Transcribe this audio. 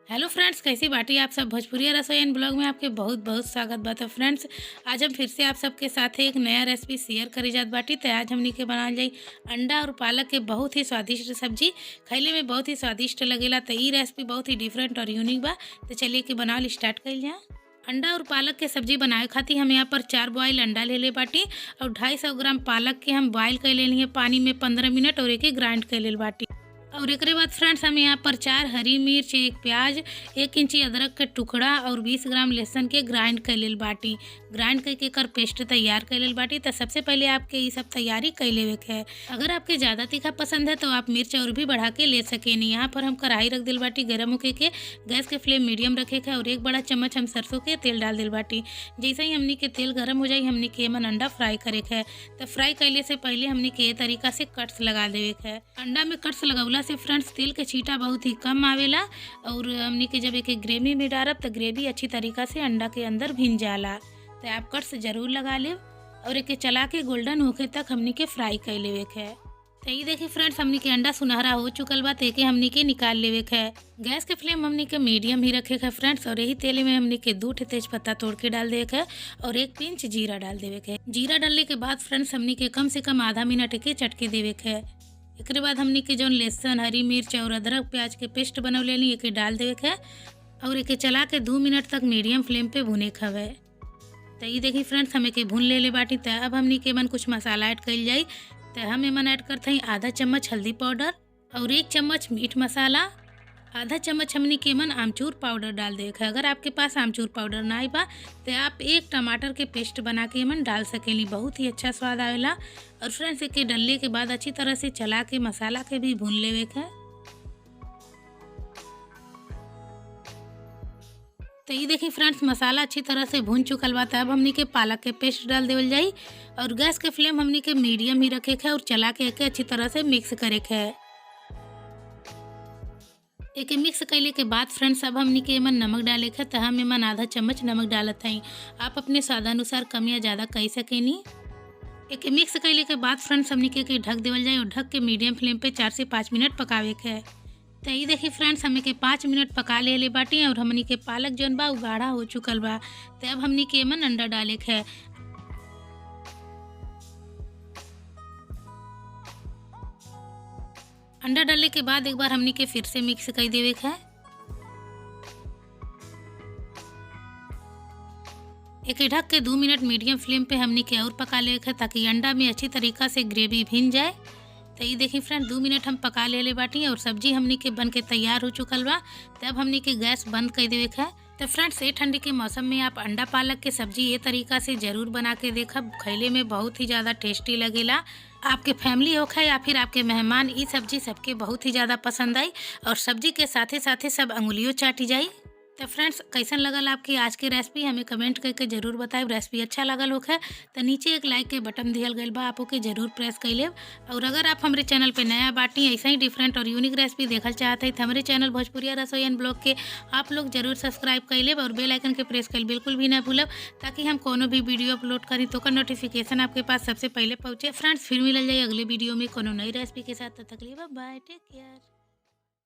Hello friends, कैसी बाटी आप सब। भोजपुरिया रसोई एंड ब्लॉग में आपके बहुत बहुत स्वागत बा। तो फ्रेंड्स, आज हम फिर से आप सबके साथ एक नया रेसिपी शेयर करी जात बाटी। तो आज हमनी के बनावल जाई अंडा और पालक के बहुत ही स्वादिष्ट सब्जी। खैले में बहुत ही स्वादिष्ट लगेला। तो ये रेसिपी बहुत ही डिफरेंट और यूनिक बा। तो चलिए कि बनावल स्टार्ट कइल जाए। अंडा और पालक के सब्जी बनाए खातिर हम यहाँ पर 4 बॉयल अंडा ले ले बाटी और 250 ग्राम पालक के हम बॉयल कर ले लिए पानी में 15 मिनट और एक ग्राइंड कर ले बाटी। और एक बाद फ्रेंड्स हम यहाँ पर 4 हरी मिर्च, 1 प्याज, 1 इंची अदरक के टुकड़ा और 20 ग्राम लहसुन के ग्राइंड कर लेल बाटी। ग्राइंड करके कर पेस्ट तैयार कर लेल बाटी। तो सबसे पहले आपके ये सब तैयारी कर लेवे के है। अगर आपके ज़्यादा तीखा पसंद है तो आप मिर्च और भी बढ़ा के ले सकें। यहाँ पर हम कढ़ाई रख दिल बाटी गर्म होके के। गैस के फ्लेम मीडियम रखे के और 1 बड़ा चम्मच हम सरसों के तेल डाल दिल बाटी। जैसे ही हमनी के तेल गर्म हो जाए हमनी के एमन अंडा फ्राई करे के है। तो फ्राई कैले से पहले हमनी के तरीका से कट्स लगा देवे के है। अंडा में कट्स लगौला से फ्रेंड्स तेल के छींटा बहुत ही कम आवेला और हमनी के जब एक ग्रेवी में डालब तो ग्रेवी अच्छी तरीका से अंडा के अंदर भिन जाला। तो आप कट्स जरूर लगा ले और एक चला के गोल्डन होके तक हमनी के फ्राई कर लेवे के है। तो ये देखिए फ्रेंड्स, हमनी के अंडा सुनहरा हो चुकल बा। तो हमनी के निकाल लेवे के है। गैस के फ्लेम हमनी के मीडियम ही रखे के फ्रेंड्स। और यही तेल में हमनी के 2 तेज पत्ता तोड़ के डाल देवे के और 1 पिंच जीरा डाल देवे के। जीरा डालने के बाद फ्रेंड्स हमनी के कम से कम आधा मिनट के चटके देवे के है। एक बाद हमनी के जौन लहसुन, हरी मिर्च और अदरक प्याज के पेस्ट बनौले ली एक डाल देवे के और एक चला के 2 मिनट तक मीडियम फ्लेम पे भुने खवे। तो ये देखिए फ्रेंड्स, हमें के भून ले बाटी। तो अब हमनी के मन कुछ मसाला ऐड कइल जाई। तो हम एमन ऐड करते हैं आधा चम्मच हल्दी पाउडर और 1 चम्मच मीट मसाला, आधा चम्मच हमनी के मन आमचूर पाउडर डाल दे। अगर आपके पास आमचूर पाउडर ना आई बा तो आप 1 टमाटर के पेस्ट बना के मन डाल सकेली, बहुत ही अच्छा स्वाद आवेला। और फ्रेंड्स के डलने के बाद अच्छी तरह से चला के मसाला के भी भून लेवे के। तो ये देखिए फ्रेंड्स, मसाला अच्छी तरह से भून चुकल बा। अब हमनी के पालक के पेस्ट डाल देवल जाई और गैस के फ्लेम हमनी के मीडियम ही रखे के और चला के अच्छी तरह से मिक्स करे के है। एक मिक्स कैले के बाद फ्रेंड्स अब हमनी के एमन नमक डाले के। तो हम एमन आधा चम्मच नमक डालत हई। आप अपने स्वादानुसार कम या ज़्यादा कह सकेनी। एक मिक्स कैले के बाद फ्रेंड्स हमनी के ढक देवल जाए और ढक के मीडियम फ्लेम पे 4 से 5 मिनट पकावे के है। तो ये देखिए फ्रेंड्स, हमें के 5 मिनट पका ले बाटी और हमनी के पालक जौन बा गाढ़ा हो चुकल बा। तो अब हमनी के एमन अंडा डाले के है। अंडा डालने के बाद एक बार हमनी के फिर से मिक्स कर देवे के है। एक ढक के 2 मिनट मीडियम फ्लेम पे हमनी के और पका ले के ताकि अंडा में अच्छी तरीका से ग्रेवी भिन जाए। तो ये देखिए फ्रेंड, 2 मिनट हम पका ले बाटी और सब्जी हमनी के बन के तैयार हो चुकल बा। तब हमनी के गैस बंद कर देवे के है। तो फ्रेंड्स, ये ठंडी के मौसम में आप अंडा पालक के सब्जी ये तरीका से ज़रूर बना के देखब। खैले में बहुत ही ज़्यादा टेस्टी लगेला। आपके फैमिली होखे या फिर आपके मेहमान, ये सब्जी सबके बहुत ही ज़्यादा पसंद आई और सब्जी के साथे साथे सब अंगुलियों चाटी जाई। तो फ्रेंड्स, कैसन लगल आपकी आज की रेसिपी हमें कमेंट करके जरूर बताएं। रेसिपी अच्छा लगल होखे तो नीचे एक लाइक के बटन दिहल गइल बा, आप ओके जरूर प्रेस कर लेब। और अगर आप हमारे चैनल पे नया बाटी ऐसा ही डिफरेंट और यूनिक रेसिपी देखल चाहते हैं तो हमारे चैनल भोजपुरिया रसोई एंड ब्लॉग के आप लोग जरूर सब्सक्राइब कर लेब और बेल आइकन के प्रेस कर बिल्कुल भी ना भूलब, ताकि हम कोनो भी वीडियो अपलोड करें तो का नोटिफिकेशन आपके पास सबसे पहले पहुँचे। फ्रेंड्स, फिर मिलल जाए अगले वीडियो में कोनो नई रेसिपी के साथ। तब तक के लिए बाय, टेक केयर।